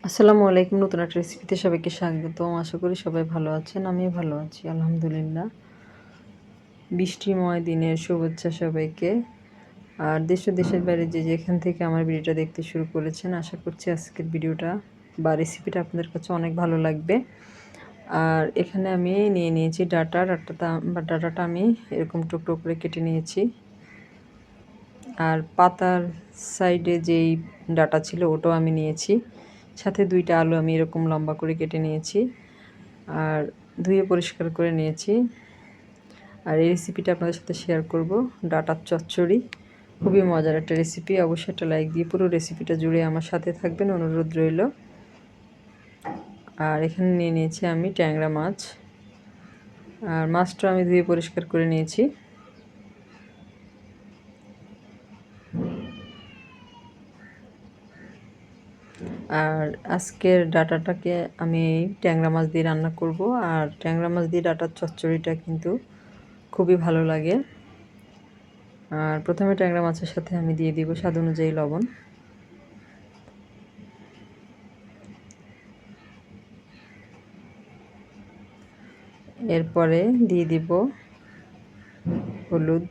আসসালামু আলাইকুম। নতুন একটা রেসিপিতে সবাইকে স্বাগতম। আশা করি সবাই ভালো আছেন। আমিও ভালো আছি আলহামদুলিল্লাহ। বৃষ্টিময় দিনের শুভেচ্ছা সবাইকে। আর দেশ ও দেশের বাইরে যে যেখান থেকে আমার ভিডিওটা দেখতে শুরু করেছেন, আশা করছি আজকের ভিডিওটা বা রেসিপিটা আপনাদের কাছে অনেক ভালো লাগবে। আর এখানে আমি নিয়ে নিয়েছি ডাটাটা আমি এরকম টুকরো করে কেটে নিয়েছি। আর পাতার সাইডে যেই ডাটা ছিল ওটাও আমি নিয়েছি। সাথে ২টা আলু আমি এরকম লম্বা করে কেটে নিয়েছি আর ধুয়ে পরিষ্কার করে নিয়েছি। আর এই রেসিপিটা আপনাদের সাথে শেয়ার করব, ডাটার চচ্চড়ি। খুবই মজার একটা রেসিপি। অবশ্যই একটা লাইক দিয়ে পুরো রেসিপিটা জুড়ে আমার সাথে থাকবেন, অনুরোধ রইল। আর এখানে নিয়ে নিয়েছি আমি ট্যাংরা মাছ। আর মাছটা আমি ধুয়ে পরিষ্কার করে নিয়েছি। আর আজকের ডাটাটাকে আমি ট্যাংরা মাছ দিয়ে রান্না করব। আর ট্যাংরা মাছ দিয়ে ডাটার চচ্চড়িটা কিন্তু খুবই ভালো লাগে। আর প্রথমে ট্যাংরা মাছের সাথে আমি দিয়ে দিব স্বাদ অনুযায়ী লবণ। এরপরে দিয়ে দিব হলুদ,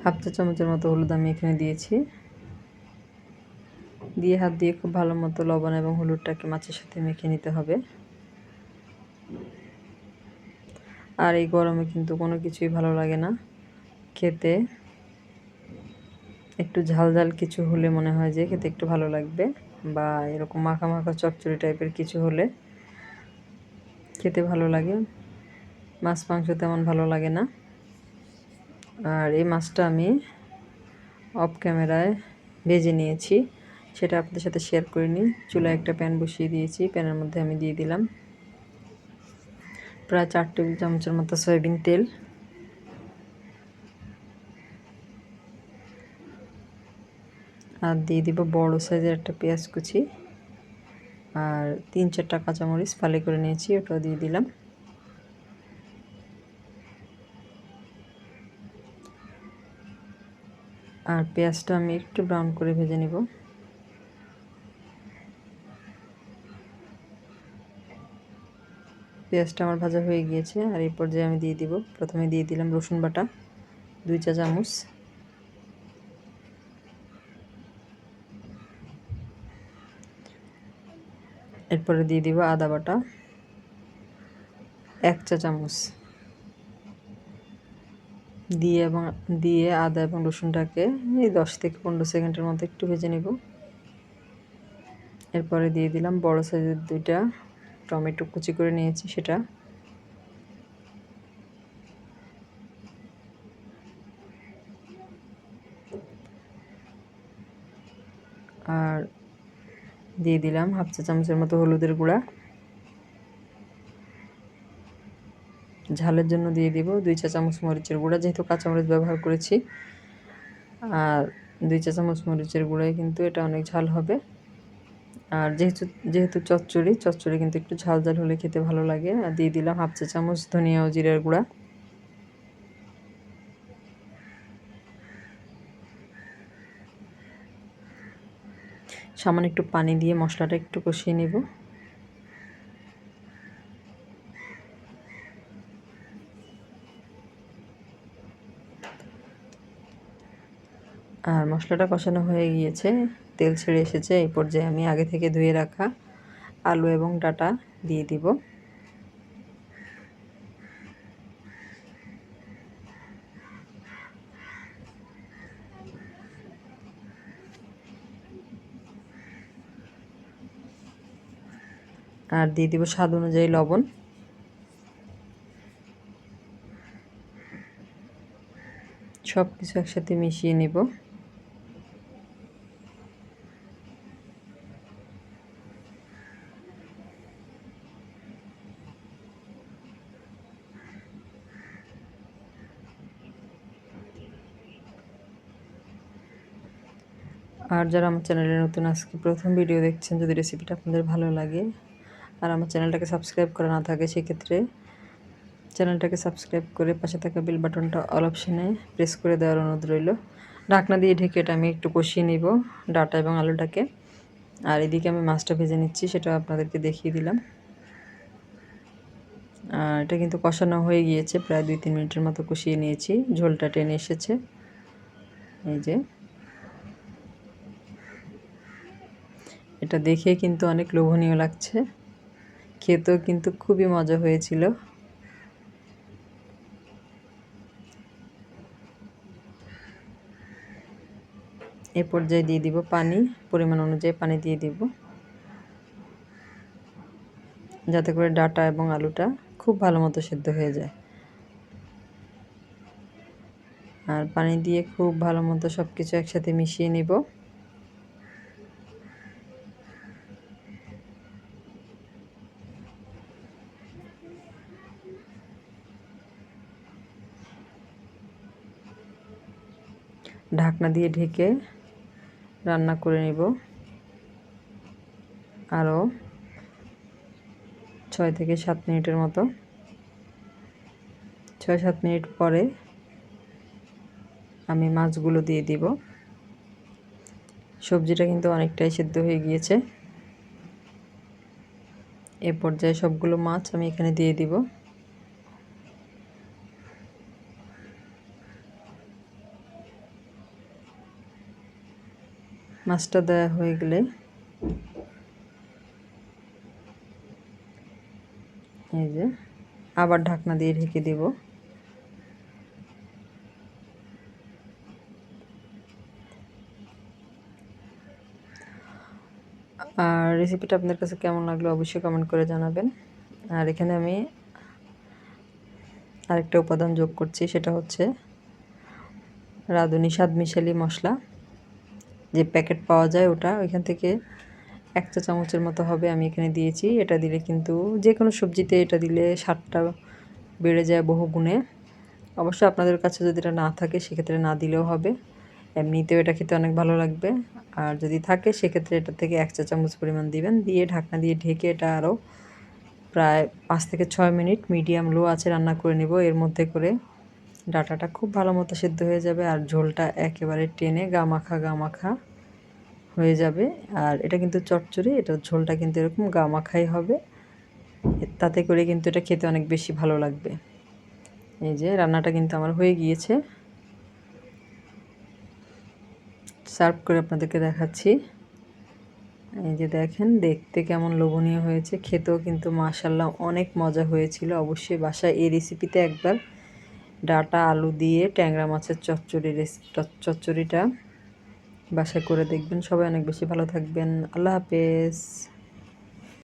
হাফ চা চামচের মতো হলুদ আমি এখানে দিয়েছি। দিয়ে হাত দিয়ে খুব ভালো মতো লবণ এবং হলুদটাকে মাছের সাথে মেখে নিতে হবে। আর এই গরমে কিন্তু কোনো কিছুই ভালো লাগে না খেতে। একটু ঝাল ঝাল কিছু হলে মনে হয় যে খেতে একটু ভালো লাগবে, বা এরকম মাখা মাখা চচ্চড়ি টাইপের কিছু হলে খেতে ভালো লাগে। মাছ মাংস তেমন ভালো লাগে না। আর এই মাছটা আমি অফ ক্যামেরায় ভেজে নিয়েছি, সেটা আপনাদের সাথে শেয়ার করিনি। চুলায় একটা প্যান বসিয়ে দিয়েছি। প্যানের মধ্যে আমি দিয়ে দিলাম প্রায় 4 টেবিল চামচের মতো সয়াবিন তেল। আর দিয়ে দিব বড় সাইজের একটা পেঁয়াজ কুচি। আর 3-4টা কাঁচামরিচ ফালি করে নিয়েছি, ওটাও দিয়ে দিলাম। আর পেঁয়াজটা আমি একটু ব্রাউন করে ভেজে নিব। পেঁয়াজটা আমার ভাজা হয়ে গিয়েছে। আর এই পর্যায়ে আমি দিয়ে দিব, প্রথমে দিয়ে দিলাম রসুন বাটা 2 চা চামচ। এরপরে দিয়ে দিব আদা বাটা 1 চা চামচ। দিয়ে আদা এবং রসুনটাকে এই 10 থেকে 15 সেকেন্ডের মতো একটু ভেজে নেব। এরপরে দিয়ে দিলাম বড় সাইজের 2টা টমেটো কুচি করে নিয়েছি সেটা। আর দিয়ে দিলাম হাফ চা চামচের মতো হলুদের গুঁড়া। ঝালের জন্য দিয়ে দিব 2 চা চামচ মরিচের গুঁড়া, যেহেতু কাঁচামরিচ ব্যবহার করেছি। আর 2 চা চামচ মরিচের গুঁড়ায় কিন্তু এটা অনেক ঝাল হবে। আর যেহেতু চচ্চড়ি কিন্তু একটু ঝাল ঝাল হলে খেতে ভালো লাগে। আর দিয়ে দিলাম হাফ চা চামচ ধনিয়া ও জিরার গুঁড়া। সামান্য একটু পানি দিয়ে মশলাটা একটু কষিয়ে নেব। আর মশলাটা কষানো হয়ে গিয়েছে, তেল ছেড়ে এসেছে। এই পর্যায়ে আমি আগে থেকে ধুয়ে রাখা আলু এবং ডাটা দিয়ে দিব। আর দিয়ে দিব স্বাদ অনুযায়ী লবণ। সব কিছু একসাথে মিশিয়ে নেব। আর যারা আমার চ্যানেলে নতুন আজকে প্রথম ভিডিও দেখছেন, যদি রেসিপিটা আপনাদের ভালো লাগে আর আমার চ্যানেলটাকে সাবস্ক্রাইব করা না থাকে, সেক্ষেত্রে চ্যানেলটাকে সাবস্ক্রাইব করে পাশে থাকা বেল বাটনটা অল অপশানে প্রেস করে দেওয়ার অনুরোধ রইল। ঢাকনা দিয়ে ঢেকে এটা আমি একটু কষিয়ে নিব, ডাটা এবং আলুটাকে। আর এদিকে আমি মাছটা ভেজে নিচ্ছি, সেটা আপনাদেরকে দেখিয়ে দিলাম। আর এটা কিন্তু কষানো হয়ে গিয়েছে, প্রায় 2-3 মিনিটের মতো কষিয়ে নিয়েছি, ঝোলটা টেনে এসেছে। এই যে এটা দেখে কিন্তু অনেক লোভনীয় লাগছে, খেতেও কিন্তু খুবই মজা হয়েছিল। এ পর্যায়ে দিয়ে দিব পানি, পরিমাণ অনুযায়ী পানি দিয়ে দিব, যাতে করে ডাটা এবং আলুটা খুব ভালো মতো সেদ্ধ হয়ে যায়। আর পানি দিয়ে খুব ভালো মতো সব কিছু একসাথে মিশিয়ে নিব। ঢাকনা দিয়ে ঢেকে রান্না করে নিব আরও 6-7 মিনিটের মতো। 6-7 মিনিট পরে আমি মাছগুলো দিয়ে দিব। সবজিটা কিন্তু অনেকটাই সেদ্ধ হয়ে গিয়েছে। এ পর্যায়ে সবগুলো মাছ আমি এখানে দিয়ে দিব। মাছটা দেওয়া হয়ে গেলে এই যে আবার ঢাকনা দিয়ে ঢেকে দেব। আর রেসিপিটা আপনার কাছে কেমন লাগলো অবশ্যই কমেন্ট করে জানাবেন। আর এখানে আমি আরেকটা উপাদান যোগ করছি, সেটা হচ্ছে রাঁধুনি স্বাদ মিশালি মশলা, যে প্যাকেট পাওয়া যায় ওটা, ওইখান থেকে 1 চা চামচের মতো হবে আমি এখানে দিয়েছি। এটা দিলে কিন্তু যে কোনো সবজিতে এটা দিলে স্বাদটা বেড়ে যায় বহুগুণে। অবশ্য আপনাদের কাছে যদি এটা না থাকে সেক্ষেত্রে না দিলেও হবে, এমনিতেও এটা খেতে অনেক ভালো লাগবে। আর যদি থাকে সেক্ষেত্রে এটা থেকে 1 চা চামচ পরিমাণ দিবেন, দিয়ে ঢাকনা দিয়ে ঢেকে এটা আরও প্রায় 5-6 মিনিট মিডিয়াম লো আঁচে রান্না করে নিব। এর মধ্যে করে ডাটাটা খুব ভালো মতো সেদ্ধ হয়ে যাবে আর ঝোলটা একেবারে টেনে গা মাখা হয়ে যাবে। আর এটা কিন্তু চচ্চড়ি, এটার ঝোলটা কিন্তু এরকম গা মাখাই হবে, তাতে করে কিন্তু এটা খেতে অনেক বেশি ভালো লাগবে। এই যে রান্নাটা কিন্তু আমার হয়ে গিয়েছে, সার্ভ করে আপনাদেরকে দেখাচ্ছি। এই যে দেখেন দেখতে কেমন লোভনীয় হয়েছে, খেতেও কিন্তু মাশাআল্লাহ অনেক মজা হয়েছিল। অবশ্যই বাসায় এই রেসিপিতে একবার ডাটা আলু দিয়ে ট্যাংরা মাছের চচ্চড়িটা বাসায় করে দেখবেন। সবাই অনেক বেশি ভালো থাকবেন। আল্লাহ হাফেজ।